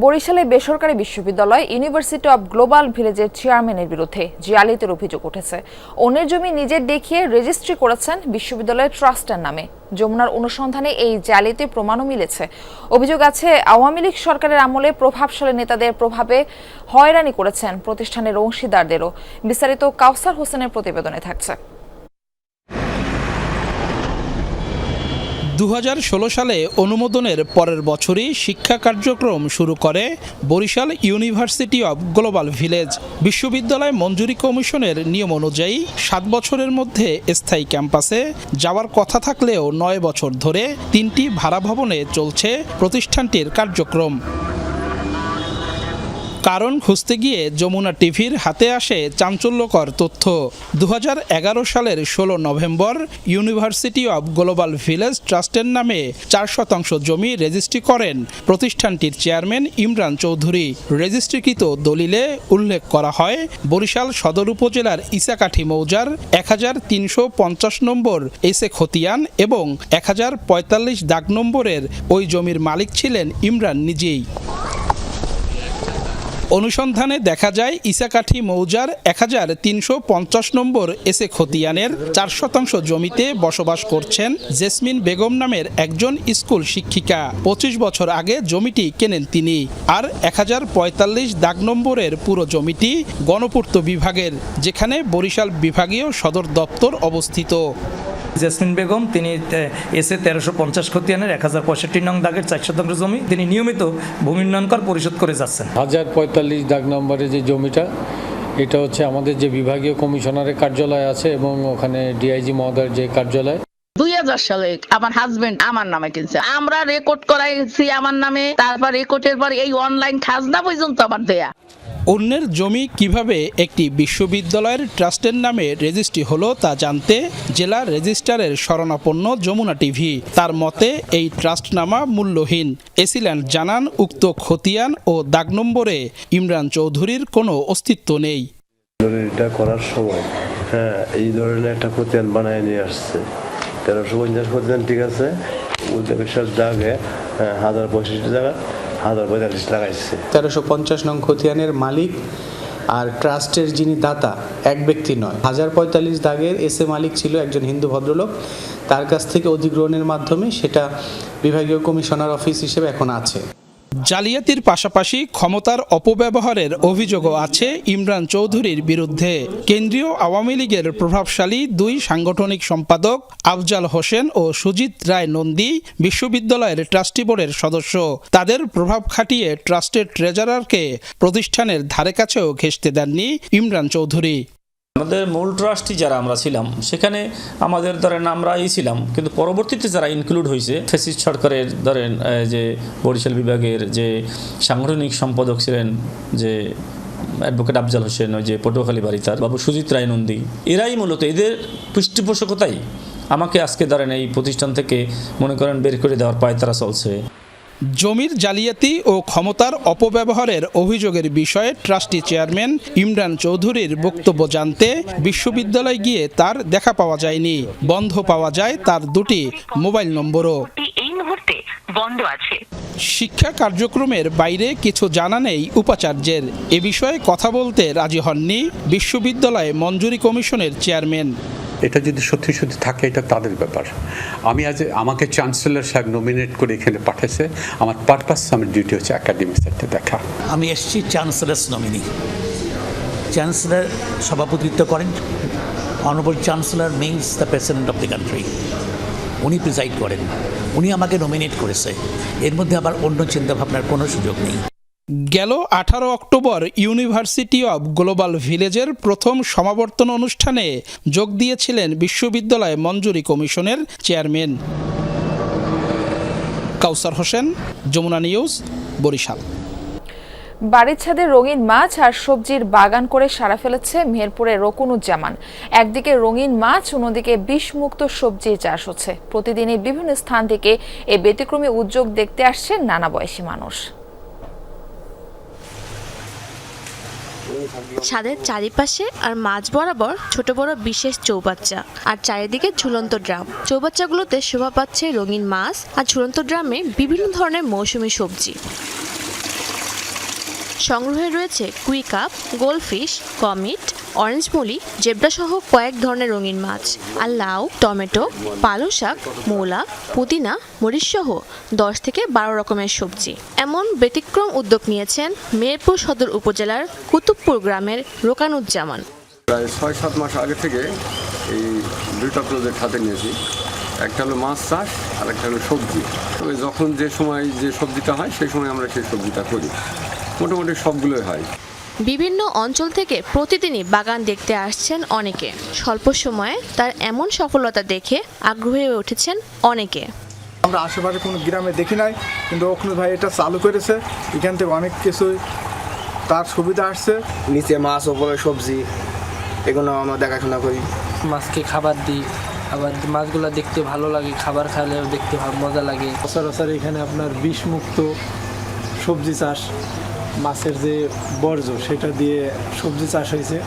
বরিশালে বেসরকারি বিশ্ববিদ্যালয় ইউনিভার্সিটি অব গ্লোবাল ভিলেজের চেয়ারম্যানের বিরুদ্ধে জালিয়াতির অভিযোগ উঠেছে। অন্যের জমি নিজের দেখিয়ে রেজিস্ট্রি করেছেন বিশ্ববিদ্যালয়ের ট্রাস্টের নামে। যমুনার অনুসন্ধানে এই জালিয়াতির প্রমাণও মিলেছে। অভিযোগ আছে, আওয়ামী লীগ সরকারের আমলে প্রভাবশালী নেতাদের প্রভাবে হয়রানি করেছেন প্রতিষ্ঠানের অংশীদারদেরও। বিস্তারিত কাউসার হোসেনের প্রতিবেদনে থাকছে।
2016 সালে অনুমোদনের পরের বছরই শিক্ষা কার্যক্রম শুরু করে Barishal university of global village. বিশ্ববিদ্যালয় মঞ্জুরি কমিশনের নিয়ম অনুযায়ী 7 বছরের মধ্যে স্থায়ী ক্যাম্পাসে যাওয়ার কথা থাকলেও 9 বছর ধরে 3টি ভাড়া ভবনে চলছে প্রতিষ্ঠানটির কার্যক্রম। কারণ খুঁজতে গিয়ে যমুনা টিভির হাতে আসে চাঞ্চল্যকর তথ্য। 2011 সালের 16 November university of global village ট্রাস্টের নামে 4% জমি রেজিস্ট্রি করেন প্রতিষ্ঠানটির চেয়ারম্যান ইমরান চৌধুরী। রেজিস্ট্রিকৃত দলিলে উল্লেখ করা হয়, বরিশাল সদর উপজেলার ইসাকাঠি মৌজার 1350 নম্বর এসে খতিয়ান এবং 1045 দাগ নম্বরের ওই জমির মালিক ছিলেন ইমরান নিজেই। অনুসন্ধানে দেখা যায়, ইসাকাঠি মৌজার 1350 নম্বর এসে খতিয়ানের 4% জমিতে বসবাস করছেন জেসমিন বেগম নামের একজন স্কুল শিক্ষিকা। 25 বছর আগে জমিটি কেনেন তিনি। আর 1045 দাগ নম্বরের পুরো জমিটি গণপূর্ত বিভাগের, যেখানে বরিশাল বিভাগীয় সদর দপ্তর অবস্থিত।
জেসমিন বেগম, তিনি এসে 1350 খতিয়ানের 1065 নং দাগের 4% জমি তিনি নিয়মিত ভূমি উন্নয়ন কর পরিশোধ করে যাচ্ছেন।
1045 দাগ নম্বরের যে জমিটা, এটা হচ্ছে আমাদের যে বিভাগীয় কমিশনারের কার্যালয় আছে এবং ওখানে ডিআইজি মহোদয়ের যে কার্যালয়।
2000 সালে আমার হাজবেন্ড আমার নামে কিনছে, আমরা রেকর্ড করাইছি আমার নামে, তারপর রেকর্ডের পর এই অনলাইন খাজনা পর্যন্ত আমার দেয়া।
অন্যের জমি কিভাবে একটি বিশ্ববিদ্যালয়ের ট্রাস্টের নামে রেজিস্ট্রি হলো তা জানতে জেলা রেজিস্ট্রারের শরণাপন্ন যমুনা টিভি। তার মতে এই ট্রাস্টনামা মূল্যহীন। এসিল্যান্ড জানান, উক্ত খতিয়ান ও দাগ নম্বরে ইমরান চৌধুরীর কোনো অস্তিত্ব নেই।
এটা করার সময় এই ধরনের একটা খতিয়ান বানায় নিয়ে আসছে। 1350 খতিয়ান, ঠিক আছে, উদ্যোগের দাগে 1065 টাকা 1045 লাগাইছে।
1350 নং খতিয়ানের মালিক আর ট্রাস্টের যিনি দাতা এক ব্যক্তি নয়। 1045 দাগের এসে মালিক ছিল একজন হিন্দু ভদ্রলোক। তার কাছ থেকে অধিগ্রহণের মাধ্যমে সেটা বিভাগীয় কমিশনার অফিস হিসেবে এখন আছে।
জালিয়াতির পাশাপাশি ক্ষমতার অপব্যবহারের অভিযোগও আছে ইমরান চৌধুরীর বিরুদ্ধে। কেন্দ্রীয় আওয়ামী লীগের প্রভাবশালী দুই সাংগঠনিক সম্পাদক আফজাল হোসেন ও সুজিত রায় নন্দী বিশ্ববিদ্যালয়ের ট্রাস্টি বোর্ডের সদস্য। তাদের প্রভাব খাটিয়ে ট্রাস্টের ট্রেজারারকে প্রতিষ্ঠানের ধারে কাছেও ঘেঁষতে দেননি ইমরান চৌধুরী।
আমাদের মূল ট্রাস্টি যারা আমরা ছিলাম সেখানে আমাদের ধরেন আমরাই ছিলাম, কিন্তু পরবর্তীতে যারা ইনক্লুড হয়েছে ফ্যাসিস্ট সরকারের ধরেন যে বরিশাল বিভাগের যে সাংগঠনিক সম্পাদক ছিলেন যে অ্যাডভোকেট আফজাল হোসেন, ওই যে পটুয়াখালী বাড়ি তার বাবু সুজিত রায় নন্দী, এরাই মূলত এদের পৃষ্ঠপোষকতাই আমাকে আজকে ধরেন এই প্রতিষ্ঠান থেকে মনে করেন বের করে দেওয়ার পায়তারা চলছে।
জমির জালিয়াতি ও ক্ষমতার অপব্যবহারের অভিযোগের বিষয়ে ট্রাস্টি চেয়ারম্যান ইমরান চৌধুরীর বক্তব্য জানতে বিশ্ববিদ্যালয়ে গিয়ে তার দেখা পাওয়া যায়নি। বন্ধ পাওয়া যায় তার দুটি মোবাইল নম্বরও।
এই মুহূর্তে বন্ধ আছে।
শিক্ষা কার্যক্রমের বাইরে কিছু জানা নেই উপাচার্যের। এ বিষয়ে কথা বলতে রাজি হননি বিশ্ববিদ্যালয় মঞ্জুরি কমিশনের চেয়ারম্যান।
এটা যদি সত্যি সত্যি থাকে এটা তাদের ব্যাপার। আমি আজ আমাকে চ্যান্সেলর সাহেব নমিনেট করে এখানে পাঠাইছে, আমার পারপাস আমার ডিউটি হচ্ছে একাডেমিক সাথে দেখা।
আমি এসেছি চ্যান্সেলার্স নমিনি। চ্যান্সেলর সভাপতিত্ব করেন, honourable chancellor means the president of the country, উনি প্রিসাইড করেন, উনি আমাকে নমিনেট করেছে। এর মধ্যে আবার অন্য চিন্তাভাবনার কোনো সুযোগ নেই।
গেল 18 অক্টোবর ইউনিভার্সিটি অব গ্লোবাল ভিলেজের প্রথম সমাবর্তন অনুষ্ঠানে যোগ দিয়েছিলেন বিশ্ববিদ্যালয় মঞ্জুরি কমিশনের চেয়ারম্যান। কাউসার হোসেন, যমুনা নিউজ, বরিশাল।
বাড়ির ছাদে রঙিন মাছ আর সবজির বাগান করে সারা ফেলেছে মেহেরপুরের রকুনুজ্জামান। একদিকে রঙিন মাছ, অন্যদিকে বিষমুক্ত সবজির চাষ হচ্ছে। প্রতিদিনই বিভিন্ন স্থান থেকে এই ব্যতিক্রমী উদ্যোগ দেখতে আসছেন নানা বয়সী মানুষ।
ছাদের চারিপাশে আর মাঝ বরাবর ছোট বড় বিশেষ চৌবাচ্চা আর চারিদিকে ঝুলন্ত ড্রাম। চৌবাচ্চাগুলোতে শোভা পাচ্ছে রঙিন মাছ আর ঝুলন্ত ড্রামে বিভিন্ন ধরনের মৌসুমী সবজি। সংগ্রহে রয়েছে কুইকাপ, goldfish, comet, orange molly, zebra সহ কয়েক ধরনের রঙিন মাছ আর লাউ, টমেটো, পালং শাক, মূলা, পুদিনা, মরিচ সহ 10 থেকে 12 রকমের সবজি। এমন ব্যতিক্রম উদ্যোগ নিয়েছেন মেহেরপুর সদর উপজেলার কুতুবপুর গ্রামের রোকানুজ্জামান।
প্রায় 6-7 মাস আগে থেকে এই দুইটা প্রজেক্ট হাতে নিয়েছি। একটা হলো মাছ চাষ আর একটা হলো সবজি। তবে যখন যে সময় যে সবজিটা হয় সেই সময় আমরা সেই সবজিটা করি। মোটামুটি সবগুলোই হয়।
বিভিন্ন অঞ্চল থেকে প্রতিদিনই বাগান দেখতে আসছেন অনেকে। স্বল্প সময়ে তার এমন সফলতা দেখে আগ্রহী হয়ে উঠেছেন অনেকে।
আমরা আশেপাশে কোনো গ্রামে দেখি নাই, কিন্তু ওখানে ভাই এটা চালু করেছে, এখান থেকে অনেক কিছুই তার সুবিধা আসছে।
নিচে মাছ, ওপরে সবজি, এগুলো আমরা দেখাশোনা করি।
মাছকে খাবার দিই, আবার মাছগুলো দেখতে ভালো লাগে, খাবার খাইলেও দেখতে মজা লাগে।
সচরাচর এখানে আপনার বিষমুক্ত সবজি চাষ, মাছের যে বর্জ্য সেটা দিয়ে সবজি চাষ হয়েছে।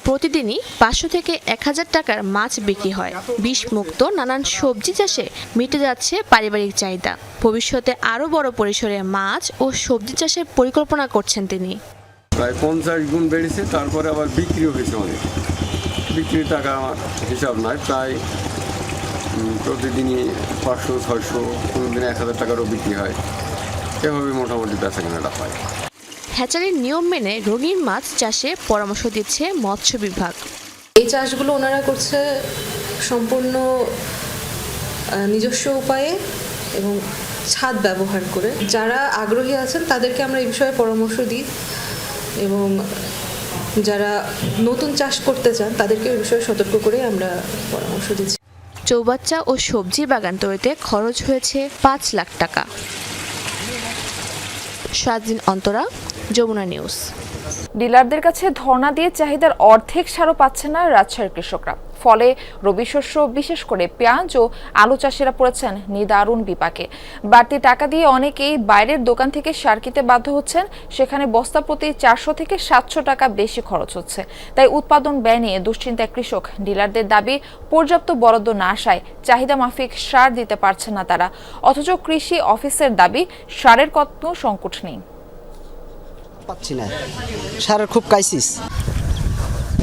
প্রতিদিনই 500 থেকে 1000 টাকার মাছ বিক্রি হয়। বিষমুক্ত নানান সবজি চাষে মিটে যাচ্ছে পারিবারিক চাহিদা। ভবিষ্যতে আরও বড় পরিসরে মাছ ও সবজি চাষের পরিকল্পনা করছেন তিনি।
প্রায় 50 গুণ বেড়েছে, তারপরে আবার বিক্রিও হয়েছে অনেক। বিক্রির টাকা আমার হিসাব নয়, প্রায় প্রতিদিনই 500-600, কোনো দিনে 1000 টাকারও বিক্রি হয়। এভাবে মোটামুটি বেচা কেনাটা হয়।
হ্যাচারির নিয়ম মেনে রঙিন মাছ চাষে পরামর্শ দিচ্ছে মৎস্য বিভাগ।
এই চাষগুলো ওনারা করছে সম্পূর্ণ নিজস্ব উপায়ে এবং ছাদ ব্যবহার করে। যারা আগ্রহী আছেন তাদেরকে আমরা এই বিষয়ে পরামর্শ দিই, এবং যারা নতুন চাষ করতে চান তাদেরকে এই বিষয়ে সতর্ক করে আমরা পরামর্শ দিচ্ছি।
চৌবাচ্চা ও সবজি বাগান তৈরিতে খরচ হয়েছে 5 লাখ টাকা। স্বাধীন অন্তরা, যমুনা নিউজ।
ডিলারদের কাছে ধর্ণা দিয়ে চাহিদার অর্ধেক সারও পাচ্ছে না রাজশাহীর কৃষকরা। ফলে রবি শস্য, বিশেষ করে পেঁয়াজ ও আলু চাষিরা পড়েছেন নিদারুণ বিপাকে। বাড়তি টাকা দিয়ে অনেকেই বাইরের দোকান থেকে সার কিনতে বাধ্য হচ্ছেন, সেখানে বস্তা প্রতি 400 থেকে 700 টাকা বেশি খরচ হচ্ছে। তাই উৎপাদন ব্যয় নিয়ে দুশ্চিন্তায় কৃষক। ডিলারদের দাবি, পর্যাপ্ত বরাদ্দ না আসায় চাহিদা মাফিক সার দিতে পারছেন না তারা। অথচ কৃষি অফিসের দাবি, সারের কোনো সংকট নেই।
পাচ্ছি না, সারের খুব ক্রাইসিস।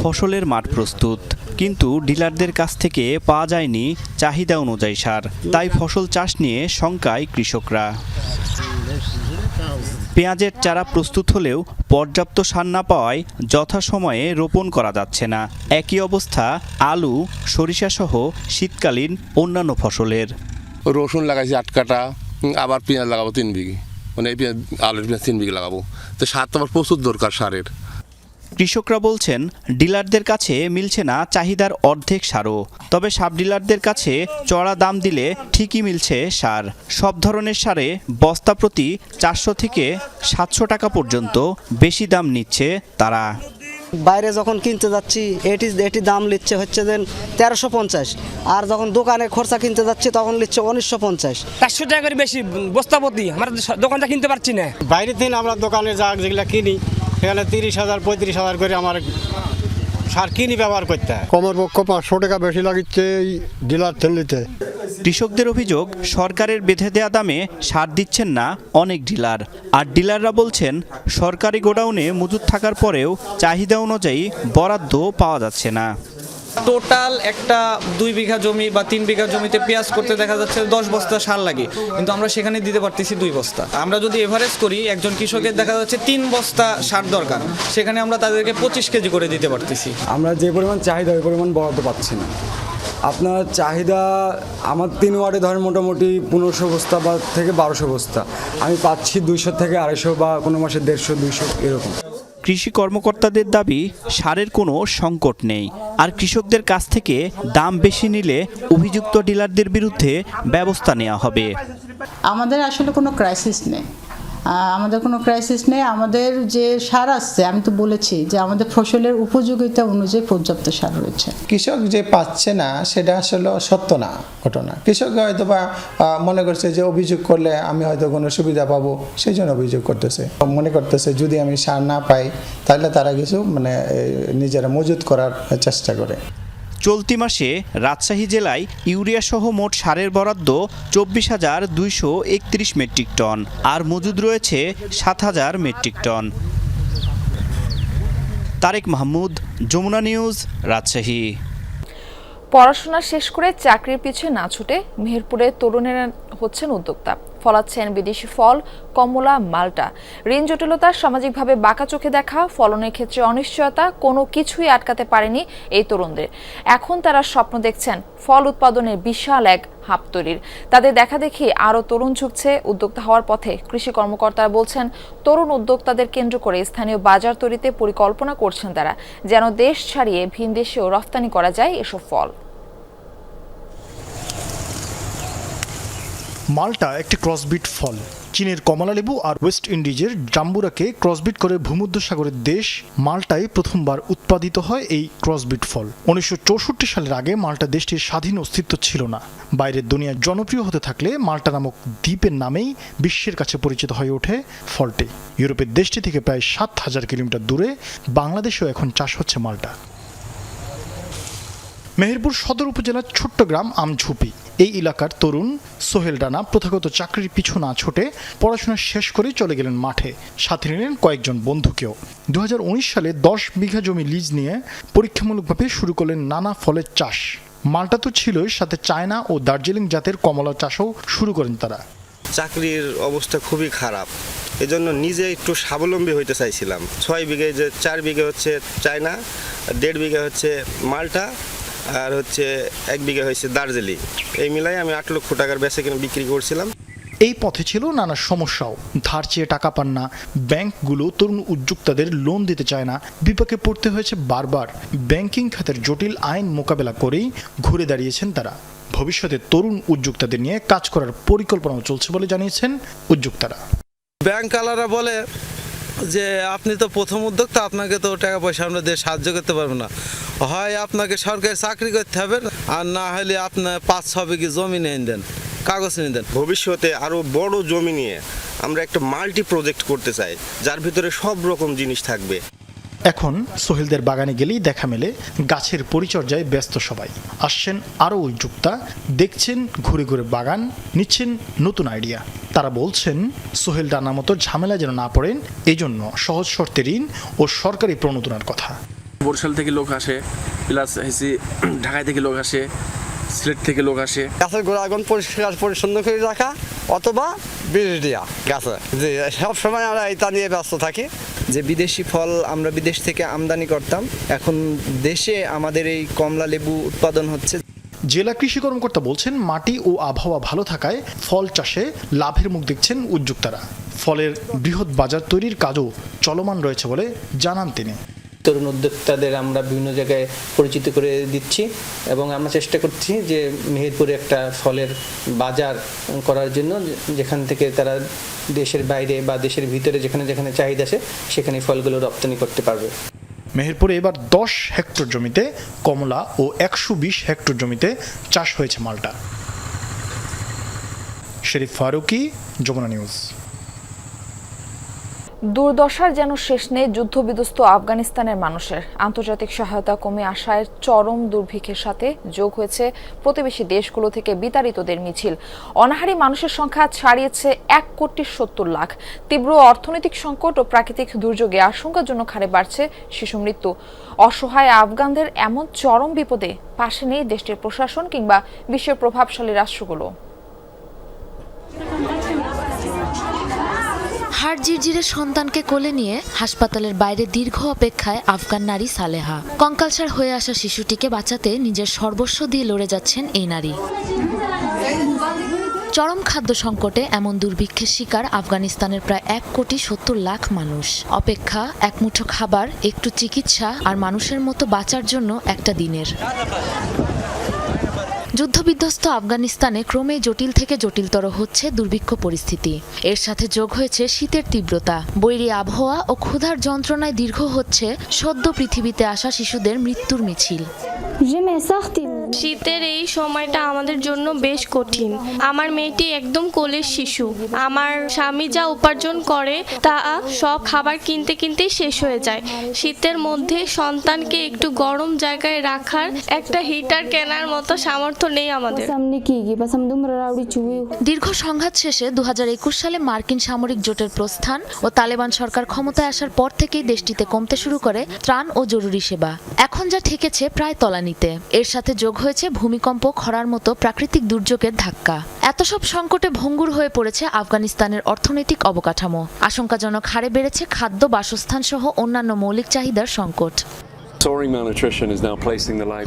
ফসলের মাঠ প্রস্তুত, কিন্তু ডিলারদের কাছ থেকে পাওয়া যায়নি চাহিদা অনুযায়ী সার। তাই ফসল চাষ নিয়ে শঙ্কায় কৃষকরা। পেঁয়াজের চারা প্রস্তুত হলেও পর্যাপ্ত সার না পাওয়ায় যথাসময়ে রোপণ করা যাচ্ছে না। একই অবস্থা আলু, সরিষাসহ শীতকালীন অন্যান্য ফসলের।
রসুন লাগাইছি 8 কাঠা, আবার পেঁয়াজ লাগাবো 3 বিঘি, মানে এই পেঁয়াজ আলুর পেঁয়াজ 3 বিঘি লাগাবো। তো সার তো আমার প্রচুর দরকার সারের।
কৃষকরা বলছেন ডিলারদের কাছে মিলছে না চাহিদার অর্ধেক সারও। তবে সাব ডিলারদের কাছে চড়া দাম দিলে ঠিকই মিলছে সার। সব ধরনের সারে বস্তা প্রতি 400 থেকে 700 টাকা পর্যন্ত বেশি দাম নিচ্ছে তারা।
বাইরে যখন কিনতে যাচ্ছি এটি দাম নিচ্ছে হচ্ছে দেন 1350, আর যখন দোকানে খরচা কিনতে যাচ্ছি তখন নিচ্ছে 1950।
400 টাকা করে বেশি বস্তা প্রতি, আমরা দোকানটা কিনতে পারছি না।
বাইরে থেকে আমরা দোকানে যেগুলা কিনি সেখানে 30,000 35,000 করে আমার সার কিনি ব্যবহার করতে হয়।
কমের পক্ষ 500 টাকা বেশি লাগিচ্ছে এই ডিলার থেলিতে।
কৃষকদের অভিযোগ সরকারের বেঁধে দেয়া দামে সার দিচ্ছেন না অনেক ডিলার। আর ডিলাররা বলছেন সরকারি গোডাউনে মজুত থাকার পরেও চাহিদা অনুযায়ী বরাদ্দ পাওয়া যাচ্ছে না।
টোটাল একটা 2 বিঘা জমি বা 3 বিঘা জমিতে পেঁয়াজ করতে দেখা যাচ্ছে 10 বস্তা সার লাগে, কিন্তু আমরা সেখানে দিতে পারতেছি 2 বস্তা। আমরা যদি এভারেজ করি একজন কৃষকের দেখা যাচ্ছে 3 বস্তা সার দরকার, সেখানে আমরা তাদেরকে 25 কেজি করে দিতে পারতেছি।
আমরা যে পরিমাণ চাহিদা ওই পরিমাণ বরাদ্দ পাচ্ছি না। আপনার চাহিদা আমার 3 ওয়ার্ডে ধরেন মোটামুটি 1500 বস্তা বা থেকে 1200 বস্তা, আমি পাচ্ছি 200 থেকে 250 বা কোনো মাসে 150 200 এরকম।
কৃষি কর্মকর্তাদের দাবি সারের কোনো সংকট নেই, আর কৃষকদের কাছ থেকে দাম বেশি নিলে অভিযুক্ত ডিলারদের বিরুদ্ধে ব্যবস্থা নেওয়া হবে।
আমাদের আসলে কোনো ক্রাইসিস নেই, আমাদের যে সার আসছে আমি তো বলেছি যে আমাদের ফসলের উপযোগিতা অনুযায়ী পর্যাপ্ত সার রয়েছে।
কৃষক যে পাচ্ছে না সেটা আসলে সত্য না ঘটনা। কৃষক হয়তো বা মনে করছে যে অভিযোগ করলে আমি হয়তো কোনো সুবিধা পাবো, সেই জন্য অভিযোগ করতেছে। মনে করতেছে যদি আমি সার না পাই তাহলে তারা কিছু নিজেরা মজুত করার চেষ্টা করে।
চলতি মাসে রাজশাহী জেলায় ইউরিয়া সহ মোট সারের বরাদ্দ 24,231 মেট্রিক টন, আর মজুদ রয়েছে 7,000 metric ton. Tarek Mahmud, Jamuna news, Rajshahi.
পড়াশোনা শেষ করে চাকরির পিছনে না ছুটে মেহেরপুরে তরুণেরা হচ্ছেন উদ্যোক্তা। ফলাচ্ছেন বিদেশি ফল, কমলা, মাল্টা। ঋণ জটিলতা, সামাজিকভাবে বাঁকা চোখে দেখা, ফলনের ক্ষেত্রে অনিশ্চয়তা, কোনো কিছুই আটকাতে পারেনি এই তরুণদের। এখন তারা স্বপ্ন দেখছেন ফল উৎপাদনের বিশাল এক হাব তৈরির। তাদের দেখা দেখি আরও তরুণ ঝুঁকছে উদ্যোক্তা হওয়ার পথে। কৃষি কর্মকর্তারা বলছেন তরুণ উদ্যোক্তাদের কেন্দ্র করে স্থানীয় বাজার তৈরিতে পরিকল্পনা করছেন তারা, যেন দেশ ছাড়িয়ে ভিন দেশেও রফতানি করা যায় এসব ফল।
মাল্টা একটি ক্রসবিট ফল। চীনের কমলালেবু আর ওয়েস্ট ইন্ডিজের জাম্বুরাকে ক্রসবিট করে ভূমধ্যসাগরের দেশ মাল্টায় প্রথমবার উৎপাদিত হয় এই ক্রসবিট ফল। 1964 সালের আগে মাল্টা দেশটির স্বাধীন অস্তিত্ব ছিল না। বাইরের দুনিয়ায় জনপ্রিয় হতে থাকলে মাল্টা নামক দ্বীপের নামেই বিশ্বের কাছে পরিচিত হয়ে ওঠে ফলটি। ইউরোপের দেশটি থেকে প্রায় 7,000 কিলোমিটার দূরে বাংলাদেশেও এখন চাষ হচ্ছে মাল্টা। মেহেরপুর সদর উপজেলার ছোট্ট গ্রাম আমঝুপি। এই এলাকার তরুণ সোহেল রানা প্রথাগত চাকরির পিছু না ছুটে পড়াশোনা শেষ করে চলে গেলেন মাঠে, সাথে নিলেন কয়েকজন বন্ধুকেও। 2019 সালে 10 বিঘা জমি লিজ নিয়ে পরীক্ষামূলকভাবে শুরু করলেন নানা ফলের চাষ। মাল্টা তো ছিলই, সাথে চায়না ও দার্জিলিং জাতের কমলা চাষও শুরু করেন তারা।
চাকরির অবস্থা খুবই খারাপ, এজন্য নিজে একটু স্বাবলম্বী হইতে চাইছিলাম। 6 বিঘায় যে 4 বিঘা হচ্ছে চায়না, 1.5 বিঘা হচ্ছে মাল্টা, আর হচ্ছে 1 বিঘা হয়েছে দার্জিলিং। এই মিলাই আমি 8 লক্ষ টাকার বেচা কিনে বিক্রি করছিলাম।
এই পথে ছিল নানা সমস্যাও। ধার চেয়ে টাকা পান না, ব্যাংকগুলো তরুণ উদ্যোক্তাদের লোন দিতে চায় না, বিপাকে পড়তে হয়েছে বারবার। ব্যাংকিং খাতের জটিল আইন মোকাবেলা করেই ঘুরে দাঁড়িয়েছেন তারা। ভবিষ্যতে তরুণ উদ্যোক্তাদের নিয়ে কাজ করার পরিকল্পনাও চলছে বলে জানিয়েছেন উদ্যোক্তারা।
ব্যাংকওয়ালারা বলে যে আপনি তো প্রথম উদ্যোক্তা, আপনাকে তো টাকা পয়সা আমরা দিয়ে সাহায্য করতে পারবো না, হয় আপনাকে সরকারি চাকরি করতে হবে, আর না হলে আপনার 5-6 বিঘি জমি নিয়ে দেন, কাগজ নিয়ে দেন।
ভবিষ্যতে আরও বড় জমি নিয়ে আমরা একটা মাল্টি প্রজেক্ট করতে চাই, যার ভিতরে সব রকম জিনিস থাকবে।
এখন সোহেলদের বাগানে গেলেই দেখা মেলে গাছের পরিচর্যায় ব্যস্ত সবাই। আসছেন আরও উদ্যোক্তা, দেখছেন ঘুরে ঘুরে বাগান, নিচ্ছেন নতুন আইডিয়া। তারা বলছেন সোহেল রানার মতো ঝামেলা যেন না পড়েন, এই জন্য সহজ শর্তে ঋণ ও সরকারি প্রণোদনার কথা।
বরিশাল থেকে লোক আসে, প্লাস ঢাকায় থেকে লোক আসে,
সিলেট থেকে লোক আসে।
গাছের গোড়াগুন পরিষ্কার পরিচ্ছন্ন করে রাখা অথবা বীজ দেওয়া গাছে, যে সব সময় আমরা এটা নিয়ে ব্যস্ত থাকি।
যে বিদেশি ফল আমরা বিদেশ থেকে আমদানি করতাম, এখন দেশে আমাদের এই কমলা লেবু উৎপাদন হচ্ছে।
জেলা কৃষি কর্মকর্তা বলছেন, মাটি ও আবহাওয়া ভালো থাকায় ফল চাষে লাভের মুখ দেখছেন উদ্যোক্তারা। ফলের বৃহৎ বাজার তৈরির কাজও চলমান রয়েছে বলে জানান তিনি।
তরুণ উদ্যোক্তাদের আমরা বিভিন্ন জায়গায় পরিচিত করে দিচ্ছি এবং আমরা চেষ্টা করছি যে মেহেরপুরে একটা ফলের বাজার করার জন্য, যেখান থেকে তারা দেশের বাইরে বা দেশের ভিতরে যেখানে যেখানে চাহিদা আছে সেখানে ফলগুলো রপ্তানি করতে পারবে।
মেহেরপুরে এবার 10 হেক্টর জমিতে কমলা ও 120 হেক্টর জমিতে চাষ হয়েছে মালটা। শরীফ ফারুকি, যমুনা নিউজ।
দুর্দশার যেন শেষ নেই যুদ্ধবিধ্বস্ত আফগানিস্তানের মানুষের। আন্তর্জাতিক সহায়তা কমে আসায় চরম দুর্ভিক্ষের সাথে যোগ হয়েছে প্রতিবেশী দেশগুলো থেকে বিতাড়িতদের মিছিল। অনাহারী মানুষের সংখ্যা ছাড়িয়েছে 1,70,00,000। তীব্র অর্থনৈতিক সংকট ও প্রাকৃতিক দুর্যোগে আশঙ্কাজনক হারে বাড়ছে শিশু মৃত্যু। অসহায় আফগানদের এমন চরম বিপদে পাশে নেই দেশটির প্রশাসন কিংবা বিশ্বের প্রভাবশালী রাষ্ট্রগুলো।
হাড় জিরজিরে সন্তানকে কোলে নিয়ে হাসপাতালের বাইরে দীর্ঘ অপেক্ষায় আফগান নারী সালেহা। কঙ্কালসার হয়ে আসা শিশুটিকে বাঁচাতে নিজের সর্বস্ব দিয়ে লড়ে যাচ্ছেন এই নারী। চরম খাদ্য সংকটে এমন দুর্ভিক্ষের শিকার আফগানিস্তানের প্রায় 1,70,00,000 মানুষ। অপেক্ষা, এক মুঠো খাবার, একটু চিকিৎসা আর মানুষের মতো বাঁচার জন্য একটা দিনের। যুদ্ধবিধ্বস্ত আফগানিস্তানে ক্রমে জটিল থেকে জটিলতর হচ্ছে দুর্ভিক্ষ পরিস্থিতি। এর সাথে যোগ হয়েছে শীতের তীব্রতা, বৈরী আবহাওয়া ও ক্ষুধার যন্ত্রণায় দীর্ঘ হচ্ছে সদ্য পৃথিবীতে আসা শিশুদের মৃত্যুর মিছিল।
শীতের এই সময়টা আমাদের জন্য বেশ কঠিন। আমার মেয়েটি একদম কোলের শিশু। আমার স্বামী যা উপার্জন করে তা সব খাবার কিনতে কিনতেই শেষ হয়ে যায়। শীতের মধ্যে সন্তানকে একটু গরম জায়গায় রাখার একটা হিটার কেনার মতো সামর্থ্য নেই আমাদের।
দীর্ঘ সংঘাত শেষে 2021 সালে মার্কিন সামরিক জোটের প্রস্থান ও তালেবান সরকার ক্ষমতায় আসার পর থেকেই দেশটিতে কমতে শুরু করে ত্রাণ ও জরুরি সেবা। এখন যা ঠেকেছে প্রায় তলানিতে। এর সাথে যোগ হয়েছে ভূমিকম্প, খরার মতো প্রাকৃতিক দুর্যোগের ধাক্কা। এত সব সংকটে ভঙ্গুর হয়ে পড়েছে আফগানিস্তানের অর্থনৈতিক অবকাঠামো। আশঙ্কাজনক হারে বেড়েছে খাদ্য, বাসস্থান সহ অন্যান্য মৌলিক চাহিদার সংকট।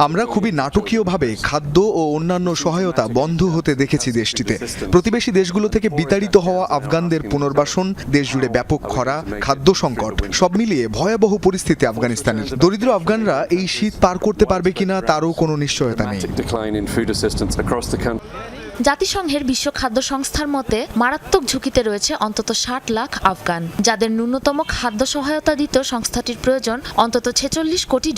আমরা খুবই নাটকীয়ভাবে খাদ্য ও অন্যান্য সহায়তা বন্ধ হতে দেখেছি দেশটিতে। প্রতিবেশী দেশগুলো থেকে বিতাড়িত হওয়া আফগানদের পুনর্বাসন, দেশজুড়ে ব্যাপক খরা, খাদ্য সংকট, সব মিলিয়ে ভয়াবহ পরিস্থিতি আফগানিস্তানের। দরিদ্র আফগানরা এই শীত পার করতে পারবে কিনা তারও কোনো নিশ্চয়তা নেই।
জাতিসংঘের বিশ্ব খাদ্য সংস্থার মতে মারাত্মক ঝুঁকিতে রয়েছে অন্তত 60 লাখ আফগান, যাদের ন্যূনতম খাদ্য সহায়তা দিতে সংস্থাটির প্রয়োজন অন্তত $46 কোটি।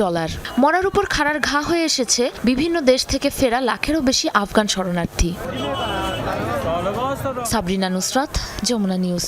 মরার উপর খাড়ার ঘা হয়ে এসেছে বিভিন্ন দেশ থেকে ফেরা লাখেরও বেশি আফগান শরণার্থী। সাবরিনা নুসরাত, যমুনা নিউজ।